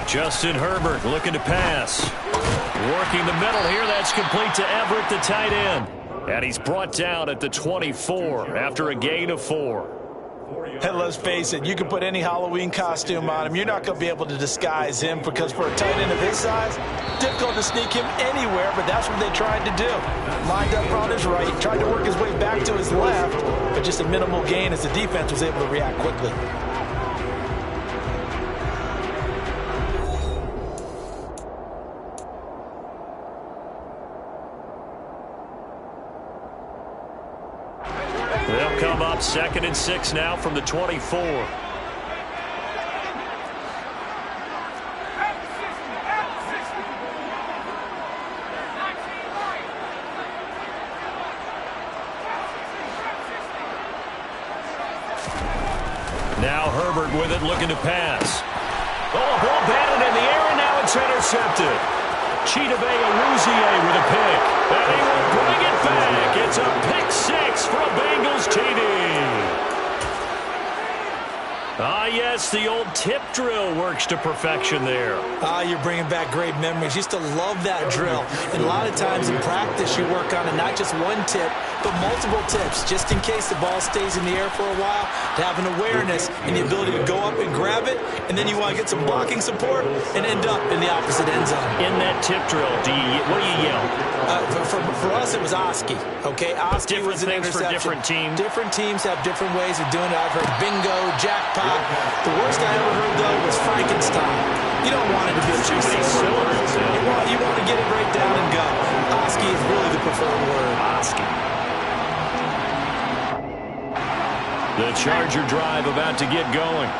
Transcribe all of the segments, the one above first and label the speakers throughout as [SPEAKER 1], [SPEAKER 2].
[SPEAKER 1] Justin Herbert looking to pass. Working the middle here. That's complete to Everett, the tight end. And he's brought down at the 24 after a gain of 4.
[SPEAKER 2] And let's face it, you can put any Halloween costume on him. You're not going to be able to disguise him because for a tight end of his size, difficult to sneak him anywhere, but that's what they tried to do. Lined up on his right, tried to work his way back to his left, but just a minimal gain as the defense was able to react quickly.
[SPEAKER 1] They'll come up 2nd and 6 now from the 24. Now Herbert with it, looking to pass. Oh, a ball batted in the air, and now it's intercepted. Chidobe Awuzie with a pick. And he will bring it back. It's a pick 6 for a Bengals TD. Yes, the old tip drill works to perfection there.
[SPEAKER 2] You're bringing back great memories. Used to love that drill. And a lot of times in practice, you work on it, not just one tip, but multiple tips, just in case the ball stays in the air for a while, to have an awareness and the ability to go up and grab it, and then you want to get some blocking support and end up in the opposite end zone.
[SPEAKER 1] In that tip drill, what do you yell?
[SPEAKER 2] For us, it was Oski. Okay, Oski was an interception.
[SPEAKER 1] For different teams.
[SPEAKER 2] Different teams have different ways of doing it. I've heard bingo, jackpot. The worst I ever heard, though, was Frankenstein. You don't want it to be a too many syllables. You want to get it right down and go. Oski is really the preferred word.
[SPEAKER 1] Oski. The Charger drive about to get going.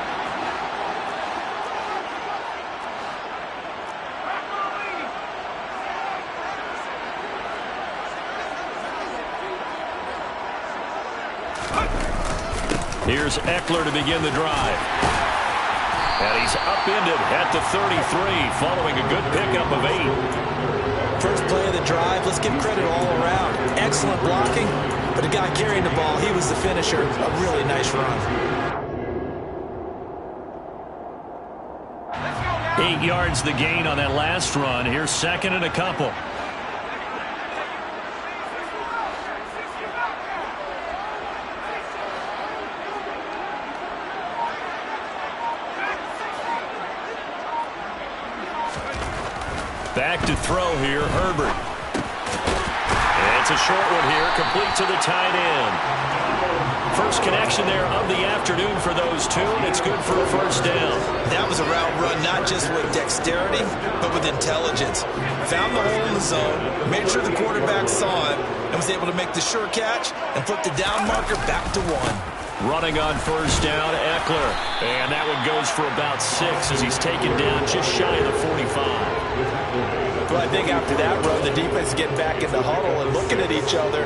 [SPEAKER 1] Here's Eckler to begin the drive. And he's upended at the 33 following a good pickup of 8.
[SPEAKER 2] First play of the drive, let's give credit all around. Excellent blocking, but the guy carrying the ball, he was the finisher. A really nice run.
[SPEAKER 1] 8 yards the gain on that last run. Here's 2nd and a couple. Back to throw here, Herbert. And it's a short one here, complete to the tight end. First connection there of the afternoon for those two, and it's good for a first down.
[SPEAKER 2] That was a route run not just with dexterity, but with intelligence. Found the hole in the zone, made sure the quarterback saw him, and was able to make the sure catch and put the down marker back to 1.
[SPEAKER 1] Running on first down, Eckler. And that one goes for about 6 as he's taken down just shy of the 45.
[SPEAKER 2] Well, I think after that run, the defense is getting back in the huddle and looking at each other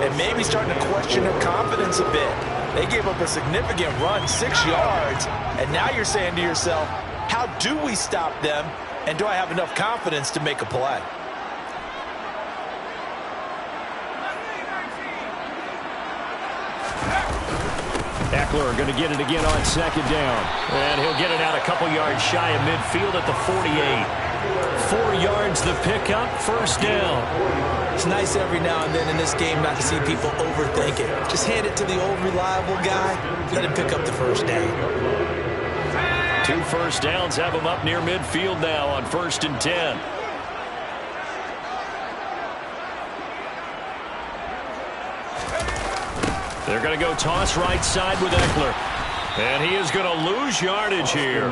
[SPEAKER 2] and maybe starting to question their confidence a bit. They gave up a significant run, 6 yards, and now you're saying to yourself, how do we stop them, and do I have enough confidence to make a play?
[SPEAKER 1] Eckler going to get it again on 2nd down. And he'll get it out a couple yards shy of midfield at the 48. 4 yards the pickup, first down.
[SPEAKER 2] It's nice every now and then in this game not to see people overthink it. Just hand it to the old reliable guy, let him pick up the first down.
[SPEAKER 1] 2 first downs have him up near midfield now on 1st and 10. They're going to go toss right side with Eckler. And he is going to lose yardage here.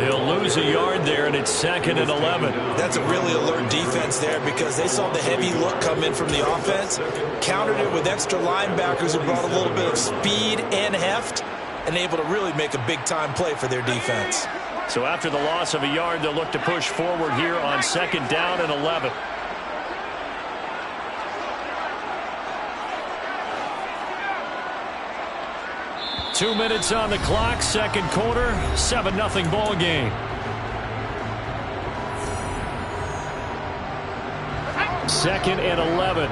[SPEAKER 1] He'll lose a yard there, and it's 2nd and 11.
[SPEAKER 2] That's a really alert defense there because they saw the heavy look come in from the offense, countered it with extra linebackers who brought a little bit of speed and heft, and able to really make a big-time play for their defense.
[SPEAKER 1] So after the loss of a yard, they'll look to push forward here on 2nd down and 11. Two minutes on the clock, second quarter, 7-0 ball game. Second and 11.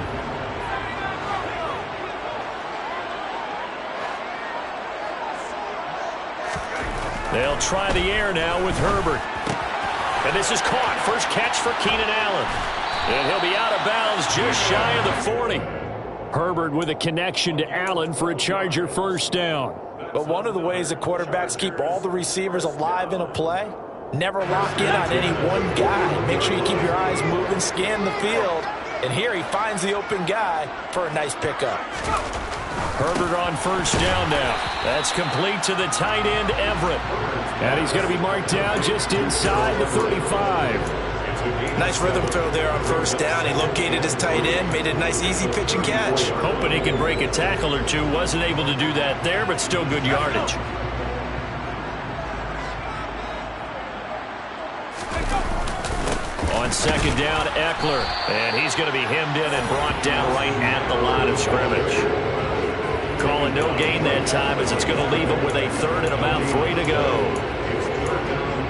[SPEAKER 1] They'll try the air now with Herbert. And this is caught. First catch for Keenan Allen. And he'll be out of bounds just shy of the 40. Herbert with a connection to Allen for a Charger first down.
[SPEAKER 2] But one of the ways that quarterbacks keep all the receivers alive in a play, never lock in on any one guy. Make sure you keep your eyes moving, scan the field. And here he finds the open guy for a nice pickup.
[SPEAKER 1] Herbert on first down now. That's complete to the tight end, Everett. And he's going to be marked down just inside the 35.
[SPEAKER 2] Nice rhythm throw there on first down. He located his tight end, made it a nice easy pitch and catch.
[SPEAKER 1] Hoping he can break a tackle or two. Wasn't able to do that there, but still good yardage. On second down, Eckler. And he's going to be hemmed in and brought down right at the line of scrimmage. Calling no gain that time as it's going to leave him with a third and about 3 to go.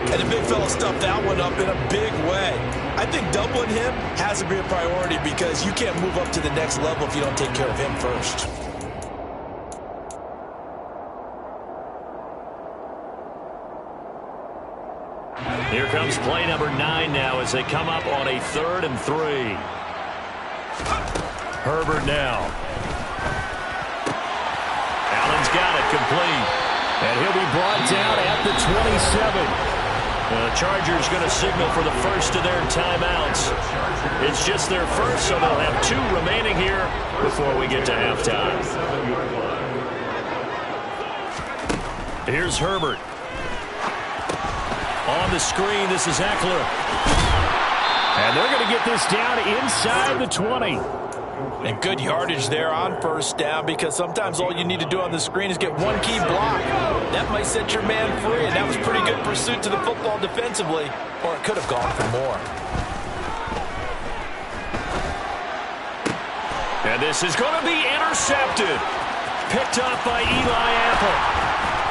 [SPEAKER 2] And the big fella stuffed that one up in a big way. I think doubling him has to be a priority because you can't move up to the next level if you don't take care of him first.
[SPEAKER 1] Here comes play number 9 now as they come up on a 3rd and 3. Herbert now. Allen's got it complete. And he'll be brought down at the 27. The Chargers going to signal for the first of their timeouts. It's just their first, so they'll have 2 remaining here before we get to halftime. Here's Herbert. On the screen, this is Eckler. And they're going to get this down inside the 20.
[SPEAKER 2] And good yardage there on first down because sometimes all you need to do on the screen is get one key block. That might set your man free, and that was pretty good pursuit to the football defensively, or it could have gone for more.
[SPEAKER 1] And this is going to be intercepted. Picked up by Eli Apple.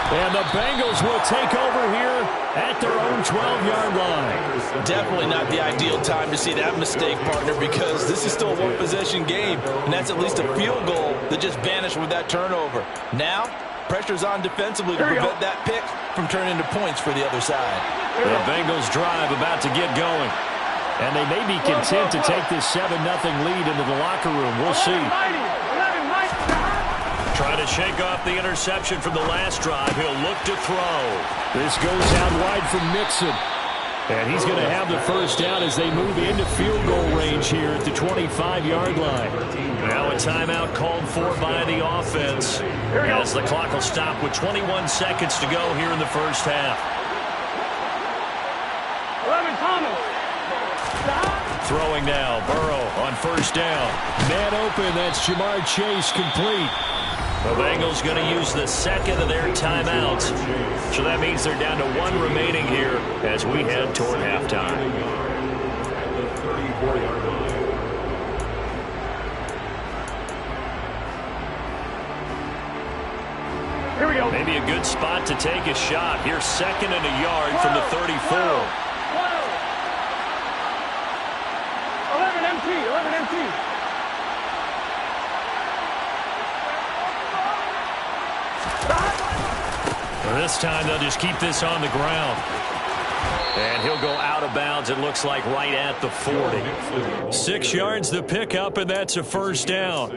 [SPEAKER 1] And the Bengals will take over here at their own 12-yard line.
[SPEAKER 2] Definitely not the ideal time to see that mistake, partner, because this is still a one-possession game, and that's at least a field goal that just vanished with that turnover. Now, pressure's on defensively to prevent that pick from turning into points for the other side.
[SPEAKER 1] The Bengals drive about to get going. And they may be content to take this 7-0 lead into the locker room. We'll see. Trying to shake off the interception from the last drive. He'll look to throw. This goes out wide from Mixon. And he's going to have the first down as they move into field goal range here at the 25-yard line. Now a timeout called for by the offense as the clock will stop with 21 seconds to go here in the first half.
[SPEAKER 3] 11 Thomas.
[SPEAKER 1] Throwing now, Burrow on first down. Man open, that's Jamar Chase complete. The Bengals going to use the second of their timeouts. So that means they're down to 1 remaining here as we head toward halftime.
[SPEAKER 3] Here we go.
[SPEAKER 1] Maybe a good spot to take a shot. Here's 2nd and a yard from the 34.
[SPEAKER 3] 11 MT, 11 MT.
[SPEAKER 1] This time they'll just keep this on the ground. And he'll go out of bounds, it looks like, right at the 40. 6 yards the pickup, and that's a first down.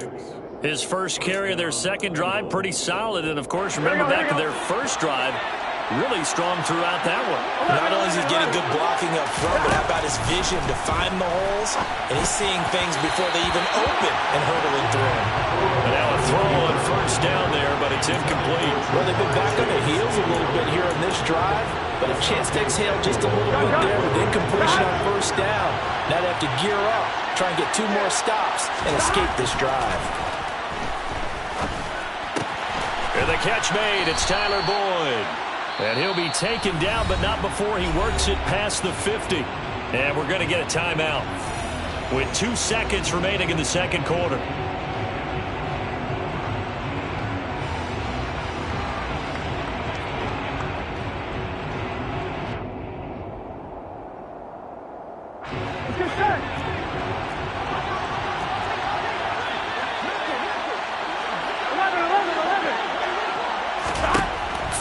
[SPEAKER 1] His first carry of their second drive, pretty solid. And, of course, remember back to their first drive, really strong throughout that one.
[SPEAKER 2] Not only is he getting good blocking up front, but how about his vision to find the holes? And he's seeing things before they even open and hurdling through them.
[SPEAKER 1] And now a throw on first down there, but it's incomplete.
[SPEAKER 2] Well, they've been back on their heels a little bit here in this drive, but a chance to exhale just a little bit there with incompletion on first down. Now they have to gear up, try and get 2 more stops and escape this drive.
[SPEAKER 1] And the catch made, it's Tyler Boyd. And he'll be taken down, but not before he works it past the 50. And we're going to get a timeout with 2 seconds remaining in the second quarter.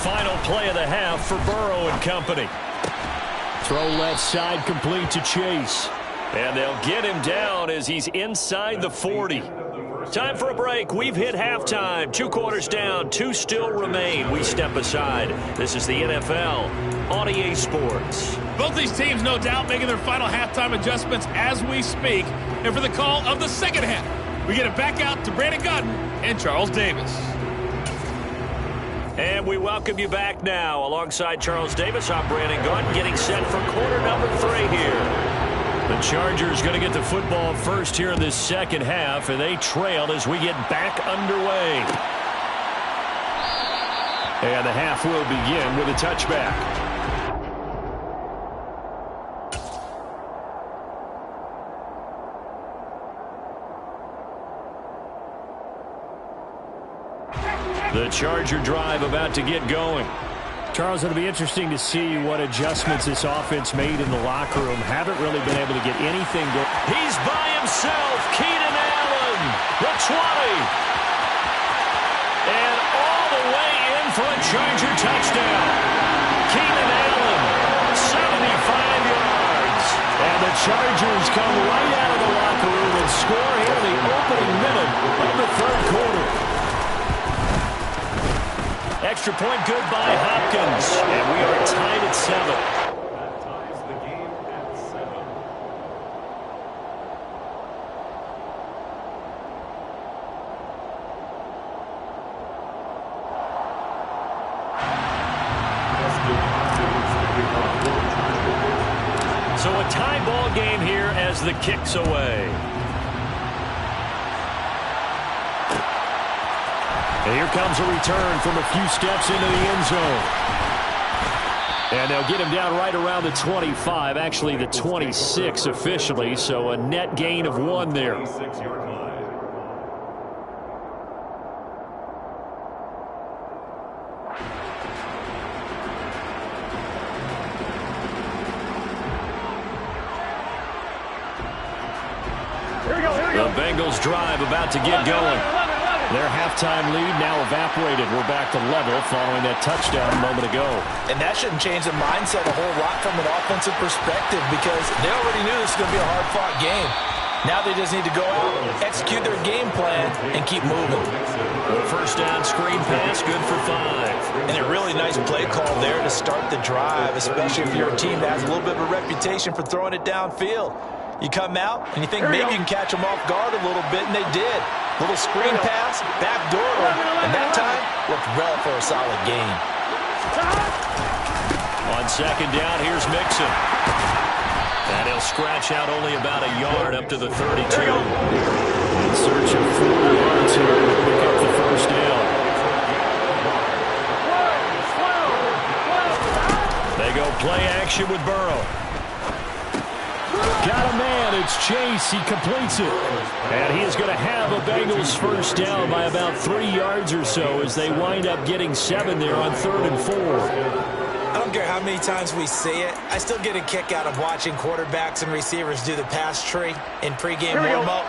[SPEAKER 1] Final play of the half for Burrow and company. Throw left side complete to Chase. And they'll get him down as he's inside the 40. Time for a break. We've hit halftime. 2 quarters down. 2 still remain. We step aside. This is the NFL on EA Sports.
[SPEAKER 4] Both these teams, no doubt, making their final halftime adjustments as we speak. And for the call of the second half, we get it back out to Brandon Gaudin and Charles Davis.
[SPEAKER 1] And we welcome you back now. Alongside Charles Davis, I'm Brandon Gaudin, getting set for quarter number 3 here. The Chargers going to get the football first here in this second half, and they trail as we get back underway. And the half will begin with a touchback. The Charger drive about to get going. Charles, it'll be interesting to see what adjustments this offense made in the locker room. Haven't really been able to get anything going. He's by himself. Keenan Allen, the 20. And all the way in for a Charger touchdown. Keenan Allen, 75 yards. And the Chargers come right out of the locker room and score here in the opening minute of the 3rd quarter. Extra point good by Hopkins. And we are tied at 7.
[SPEAKER 5] That ties the game at 7.
[SPEAKER 1] So a tie ball game here as the kick's away. And here comes a return from a few steps into the end zone. And they'll get him down right around the 25, actually the 26 officially, so a net gain of 1 there.
[SPEAKER 5] 26-yard line.
[SPEAKER 3] Here we go, here we go.
[SPEAKER 1] The Bengals drive about to get going. Their halftime lead now evaporated. We're back to level following that touchdown a moment ago.
[SPEAKER 2] And that shouldn't change the mindset a whole lot from an offensive perspective because they already knew this was going to be a hard-fought game. Now they just need to go out, execute their game plan, and keep moving.
[SPEAKER 1] The first down screen pass, good for 5.
[SPEAKER 2] And a really nice play call there to start the drive, especially if you're a team that has a little bit of a reputation for throwing it downfield. You come out, and you think maybe you can catch them off guard a little bit, and they did. Little screen pass, backdoor them, and that time looked well for a solid gain.
[SPEAKER 1] On second down, here's Mixon. And he'll scratch out only about a yard up to the 32. In search of 4 yards here to pick up the first down. They go play action with Burrow. Got a man, it's Chase, he completes it. And he is going to have a Bengals first down by about 3 yards or so as they wind up getting 7 there on 3rd and 4.
[SPEAKER 2] I don't care how many times we see it, I still get a kick out of watching quarterbacks and receivers do the pass tree in pregame warm-up.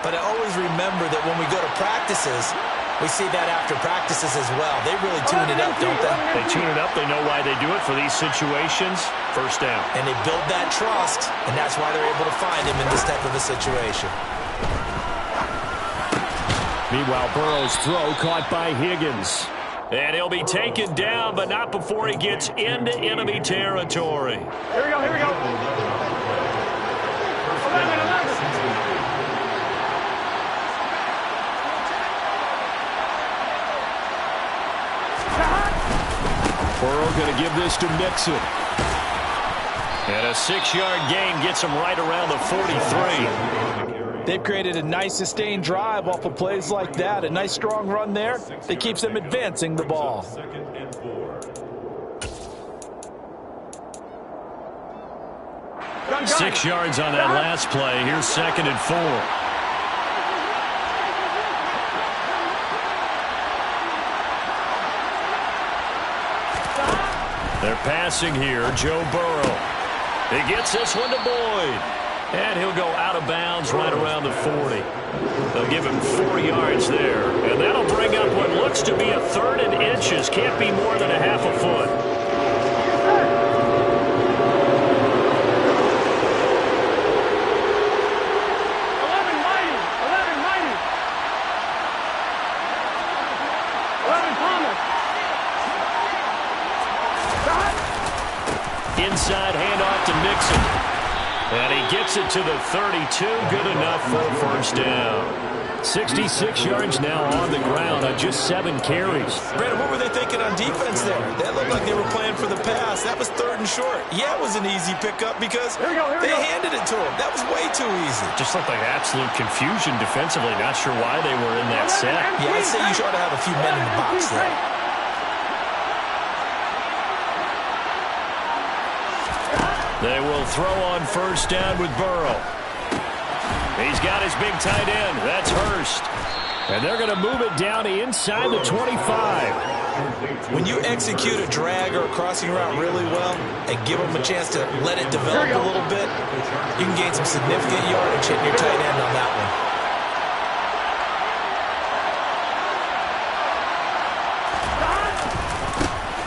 [SPEAKER 2] But I always remember that when we go to practices, we see that after practices as well. They really tune it up, don't they?
[SPEAKER 1] They tune it up. They know why they do it for these situations. First down.
[SPEAKER 2] And they build that trust, and that's why they're able to find him in this type of a situation.
[SPEAKER 1] Meanwhile, Burrow's throw caught by Higgins. And he'll be taken down, but not before he gets into enemy territory.
[SPEAKER 3] Here we go, here we go. 11.
[SPEAKER 1] Burrow going to give this to Mixon. And a 6-yard gain gets him right around the 43.
[SPEAKER 2] They've created a nice sustained drive off of plays like that. A nice strong run there that keeps them advancing the ball.
[SPEAKER 5] 2nd and 4.
[SPEAKER 1] 6 yards on that last play. Here's 2nd and 4. They're passing here. Joe Burrow. He gets this one to Boyd. And he'll go out of bounds right around the 40. They'll give him 4 yards there. And that'll bring up what looks to be a 3rd and inches. Can't be more than a half a foot. Inside handoff to Mixon. And he gets it to the 32. Good enough for a first down. 66 yards now on the ground on just 7 carries.
[SPEAKER 2] Brandon, what were they thinking on defense there? That looked like they were playing for the pass. That was 3rd and short. Yeah, it was an easy pickup because they handed it to him. That was way too easy.
[SPEAKER 1] Just looked like absolute confusion defensively. Not sure why they were in that set.
[SPEAKER 2] Yeah, I'd say you ought to have a few men in the box there.
[SPEAKER 1] They will throw on first down with Burrow. He's got his big tight end. That's Hurst. And they're going to move it down to inside the 25.
[SPEAKER 2] When you execute a drag or a crossing route really well and give them a chance to let it develop a little bit, you can gain some significant yardage hitting your tight end on that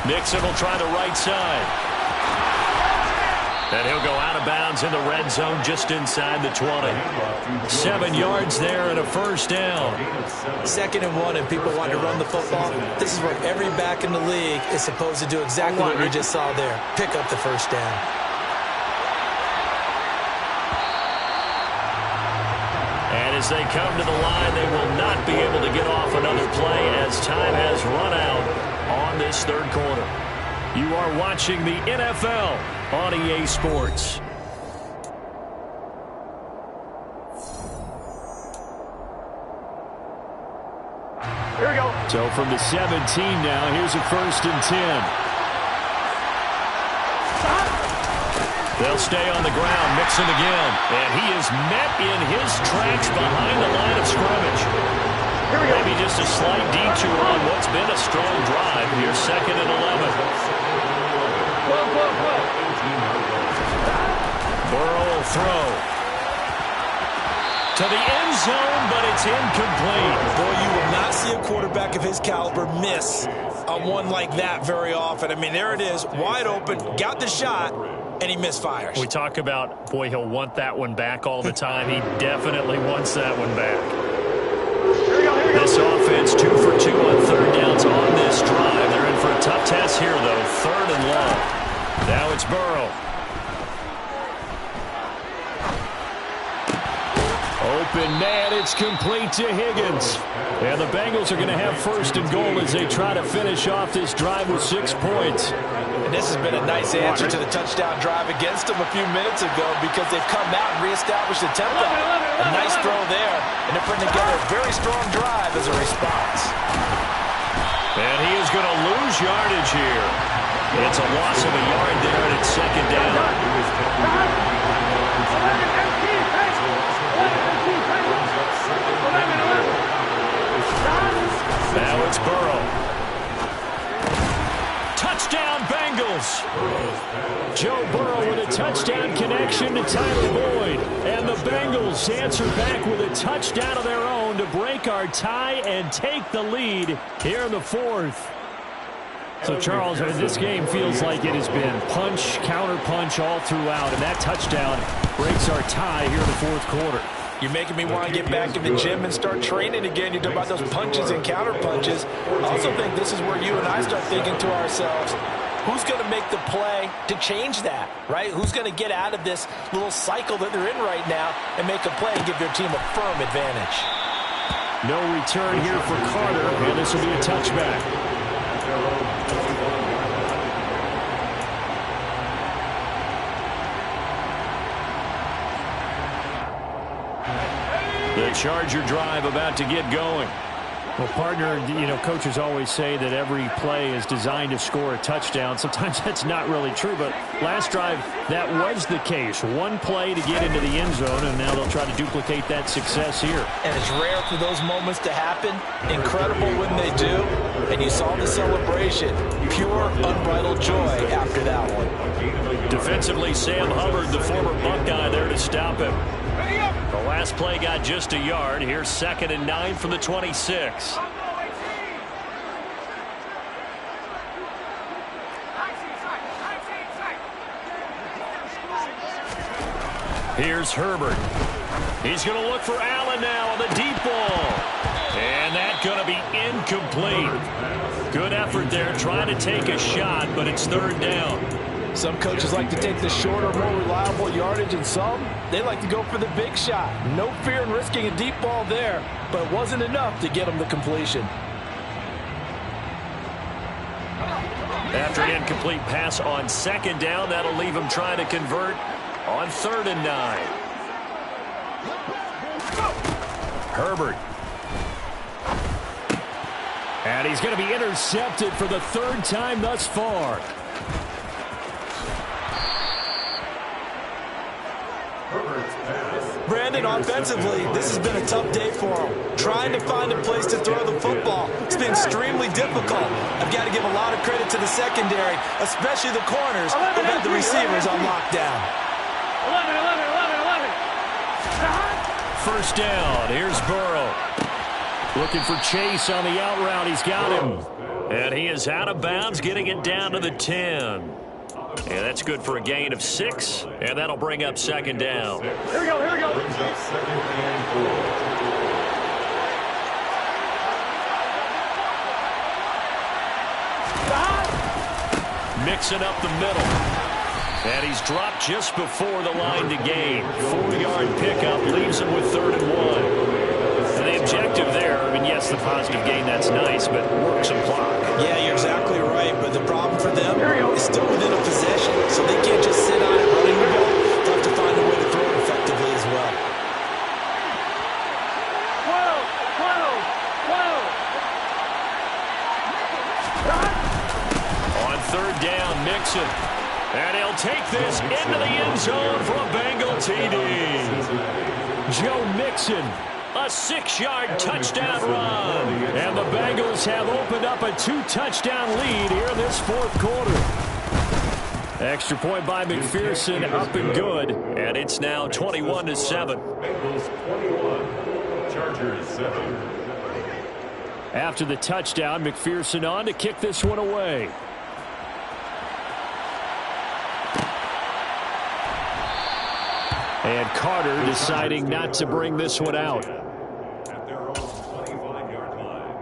[SPEAKER 1] one. Mixon will try the right side. And he'll go out of bounds in the red zone just inside the 20. 7 yards there and a first down.
[SPEAKER 2] 2nd and 1 and people want to run the football. This is where every back in the league is supposed to do exactly what we just saw there. Pick up the first down.
[SPEAKER 1] And as they come to the line, they will not be able to get off another play as time has run out on this 3rd quarter. You are watching the NFL on EA Sports.
[SPEAKER 3] Here we go.
[SPEAKER 1] So from the 17 now, here's a 1st and 10. They'll stay on the ground, Mixon again. And he is met in his tracks behind the line of scrimmage.
[SPEAKER 3] Here we go.
[SPEAKER 1] Maybe just a slight detour on what's been a strong drive. Here's 2nd and 11. Burrow will throw to the end zone, but it's incomplete.
[SPEAKER 2] Boy, you will not see a quarterback of his caliber miss on one like that very often. I mean, there it is, wide open, got the shot, and he misfires.
[SPEAKER 1] We talk about, boy, he'll want that one back all the time. He definitely wants that one back. This offense 2 for 2 on 3rd downs on this drive. They're in for a tough test here, though. 3rd and long. Now it's Burrow. Open man, it's complete to Higgins. And the Bengals are going to have 1st and goal as they try to finish off this drive with 6 points.
[SPEAKER 2] And this has been a nice answer to the touchdown drive against them a few minutes ago because they've come out and reestablished the tempo. A nice throw there, and they're putting together a very strong drive as a response.
[SPEAKER 1] And he is going to lose yardage here. It's a loss of a yard there, and it's 2nd down. Now it's Burrow. Touchdown, Bengals. Joe Burrow with a touchdown connection to Tyler Boyd. And the Bengals answer back with a touchdown of their own to break our tie and take the lead here in the 4th. So, Charles, this game feels like it has been punch, counter-punch all throughout, and that touchdown breaks our tie here in the 4th quarter.
[SPEAKER 2] You're making me want to get back in the gym and start training again. You're talking about those punches and counter-punches. I also think this is where you and I start thinking to ourselves, who's going to make the play to change that, right? Who's going to get out of this little cycle that they're in right now and make a play and give their team a firm advantage?
[SPEAKER 1] No return here for Carter, and this will be a touchback. The Charger drive about to get going. Well, partner, coaches always say that every play is designed to score a touchdown. Sometimes that's not really true, but last drive, that was the case. One play to get into the end zone, and now they'll try to duplicate that success here.
[SPEAKER 2] And it's rare for those moments to happen. Incredible when they do. And you saw the celebration. Pure, unbridled joy after that one.
[SPEAKER 1] Defensively, Sam Hubbard, the former Buckeye, there to stop him. The last play got just a yard. Here's 2nd and 9 from the 26. Here's Herbert. He's going to look for Allen now on the deep ball. And that's going to be incomplete. Good effort there, trying to take a shot, but it's third down.
[SPEAKER 2] Some coaches like to take the shorter, more reliable yardage, and some, they like to go for the big shot. No fear in risking a deep ball there, but it wasn't enough to get them the completion.
[SPEAKER 1] After an incomplete pass on second down, that'll leave him trying to convert on 3rd and 9. Herbert. And he's going to be intercepted for the 3rd time thus far.
[SPEAKER 2] Brandon, offensively, this has been a tough day for him. Trying to find a place to throw the football. It's been extremely difficult. I've got to give a lot of credit to the secondary, especially the corners who have the receivers on lockdown.
[SPEAKER 3] 11.
[SPEAKER 1] 1st down. Here's Burrow. Looking for Chase on the out route. He's got him. And he is out of bounds, getting it down to the 10. And that's good for a gain of 6, and that'll bring up 2nd down.
[SPEAKER 3] Here we go, here we go.
[SPEAKER 5] Brings up 2nd and 4.
[SPEAKER 1] Mixing up the middle. And he's dropped just before the line to gain. 4-yard pickup leaves him with 3rd and 1. And the objective there, I mean, yes, the positive gain, that's nice, but work some clock.
[SPEAKER 2] Yeah, you're exactly right, but the problem for them is still within a possession, so they can't just sit on it running the ball. They'll have to find a way to throw it effectively as well.
[SPEAKER 3] 12.
[SPEAKER 1] On 3rd down, Mixon. And he'll take this into the end zone for a Bengal TD. Joe Mixon, a 6-yard touchdown run. And the Bengals have opened up a 2-touchdown lead here in this 4th quarter. Extra point by McPherson, up and good. And it's now 21-7.
[SPEAKER 5] Bengals 21, Chargers 7.
[SPEAKER 1] After the touchdown, McPherson on to kick this one away. And Carter deciding not to bring this one out.
[SPEAKER 5] At their own 25-yard line.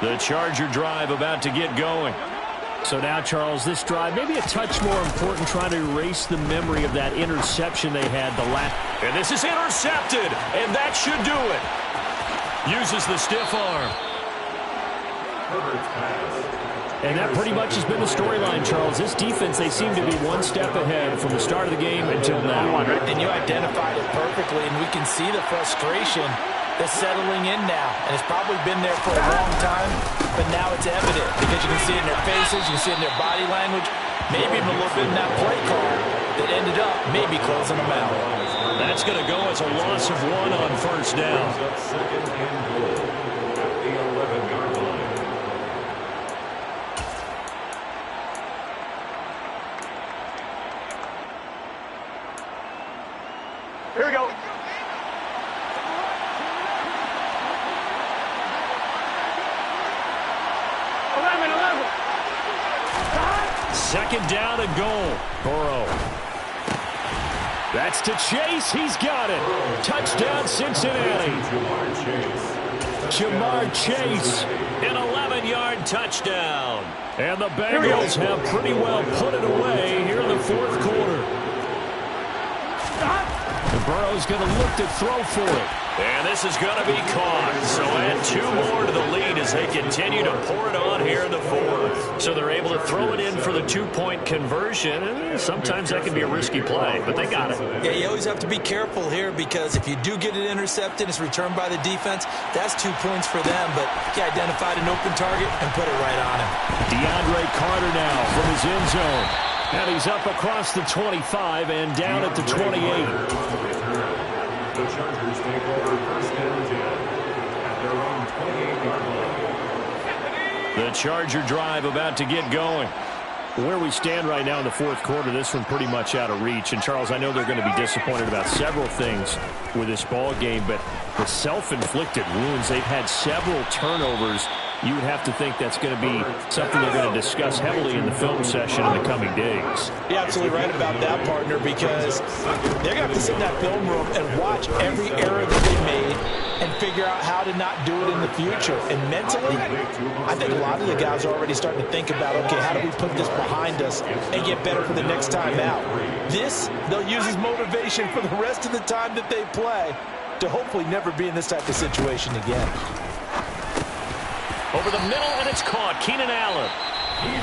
[SPEAKER 1] The Charger drive about to get going. So now, Charles, this drive maybe a touch more important, trying to erase the memory of that interception they had the last. And this is intercepted, and that should do it. Uses the stiff arm. And that pretty much has been the storyline, Charles. This defense, they seem to be one step ahead from the start of the game until now.
[SPEAKER 2] And you identified it perfectly, and we can see the frustration that's settling in now. And it's probably been there for a long time, but now it's evident because you can see it in their faces, you can see it in their body language, maybe even a little bit in that play call that ended up maybe closing them out.
[SPEAKER 1] That's going to go as a loss of 1 on 1st down.
[SPEAKER 5] Brings up 2nd and goal at the 11-yard line.
[SPEAKER 3] Here we go. 11.
[SPEAKER 1] 2nd down and goal. Burrow. That's to Chase. He's got it. Touchdown, Cincinnati. Jamar Chase, an 11-yard touchdown. And the Bengals have pretty well put it away here in the 4th quarter. And Burrow's going to look to throw for it. And this is going to be caught. So add 2 more to the lead as they continue to pour it on here in the 4th. So they're able to throw it in for the 2-point conversion. And sometimes that can be a risky play, but they got it.
[SPEAKER 2] Yeah, you always have to be careful here because if you do get it intercepted, it's returned by the defense. That's 2 points for them, but he identified an open target and put it right on him.
[SPEAKER 1] DeAndre Carter now from his end zone. And he's up across the 25 and down at the 28.
[SPEAKER 5] The Chargers take over 1st and 10 at their own 28-yard line.
[SPEAKER 1] The Charger drive about to get going. Where we stand right now in the 4th quarter, this one pretty much out of reach. And, Charles, I know they're going to be disappointed about several things with this ball game, but the self-inflicted wounds, they've had several turnovers you would have to think that's going to be something they're going to discuss heavily in the film session in the coming days.
[SPEAKER 2] You're absolutely right about that, partner, because they're going to have to sit in that film room and watch every error that they made and figure out how to not do it in the future. And mentally, I think a lot of the guys are already starting to think about, okay, how do we put this behind us and get better for the next time out? This, they'll use as motivation for the rest of the time that they play to hopefully never be in this type of situation again.
[SPEAKER 1] Over the middle, and it's caught. Keenan Allen.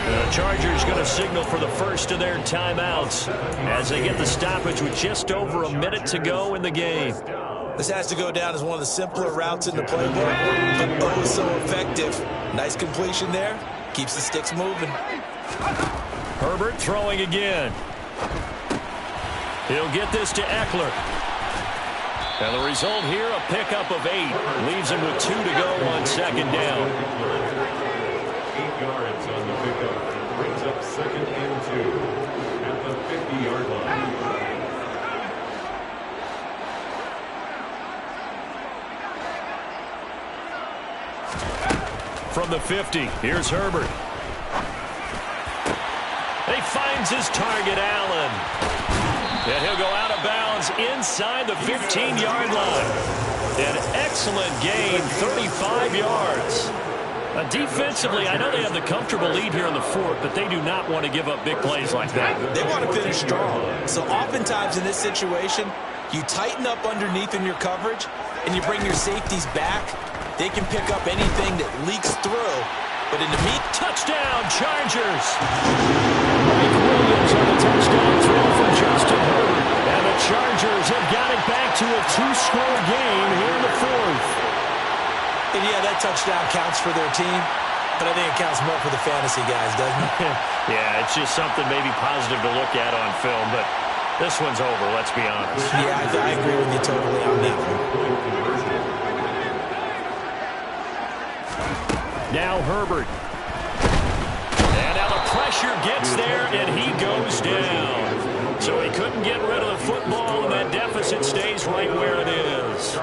[SPEAKER 1] The Chargers going to signal for the first of their timeouts as they get the stoppage with just over a minute to go in the game.
[SPEAKER 2] This has to go down as one of the simpler routes in the playbook, but oh, so effective. Nice completion there. Keeps the sticks moving.
[SPEAKER 1] Herbert throwing again. He'll get this to Eckler. And the result here, a pickup of 8. Leaves him with 2 to go on second down.
[SPEAKER 5] 8 yards on the pickup. Brings up 2nd and 2 at the 50-yard line.
[SPEAKER 1] From the 50, here's Herbert. He finds his target, Allen. And he'll go out of bounds inside the 15-yard line. An excellent gain, 35 yards. Defensively, I know they have the comfortable lead here in the fourth, but they do not want to give up big plays like that.
[SPEAKER 2] They want to finish strong. So oftentimes in this situation, you tighten up underneath in your coverage, and you bring your safeties back. They can pick up anything that leaks through. But in the meat,
[SPEAKER 1] touchdown, Chargers. Mike Williams on the touchdown throw from Justin Herbert. And the Chargers have got it back to a 2-score game here in the fourth.
[SPEAKER 2] And yeah, that touchdown counts for their team, but I think it counts more for the fantasy guys, doesn't it?
[SPEAKER 1] Yeah, it's just something maybe positive to look at on film, but this one's over, let's be honest.
[SPEAKER 2] Yeah, I agree with you totally on that one.
[SPEAKER 1] Now Herbert. And now the pressure gets there, and he goes down. So he couldn't get rid of the football, and that deficit stays right where it is.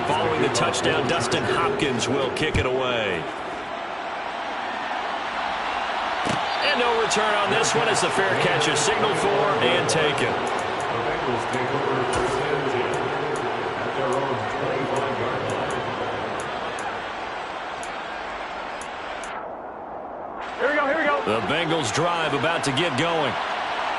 [SPEAKER 1] Following the touchdown, Dustin Hopkins will kick it away. And no return on this one as the fair catch is signaled for and taken.
[SPEAKER 5] The Bengals take over first and 10 at their own 25-yard line.
[SPEAKER 3] Here we go, here we go.
[SPEAKER 1] The Bengals drive about to get going.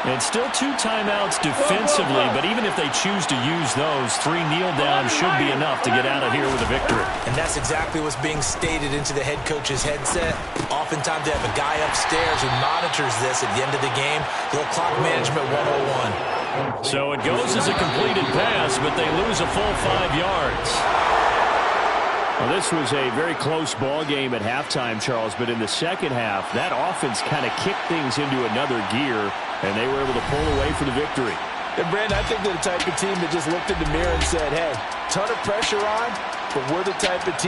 [SPEAKER 1] And still 2 timeouts defensively, but even if they choose to use those, 3 kneel downs should be enough to get out of here with a victory.
[SPEAKER 2] And that's exactly what's being stated into the head coach's headset. Oftentimes they have a guy upstairs who monitors this at the end of the game. Little clock management 101.
[SPEAKER 1] So it goes as a completed pass, but they lose a full 5 yards. Well, this was a very close ball game at halftime, Charles, but in the second half, that offense kind of kicked things into another gear, and they were able to pull away for the victory.
[SPEAKER 2] And, Brandon, I think they're the type of team that just looked in the mirror and said, hey, ton of pressure on, but we're the type of team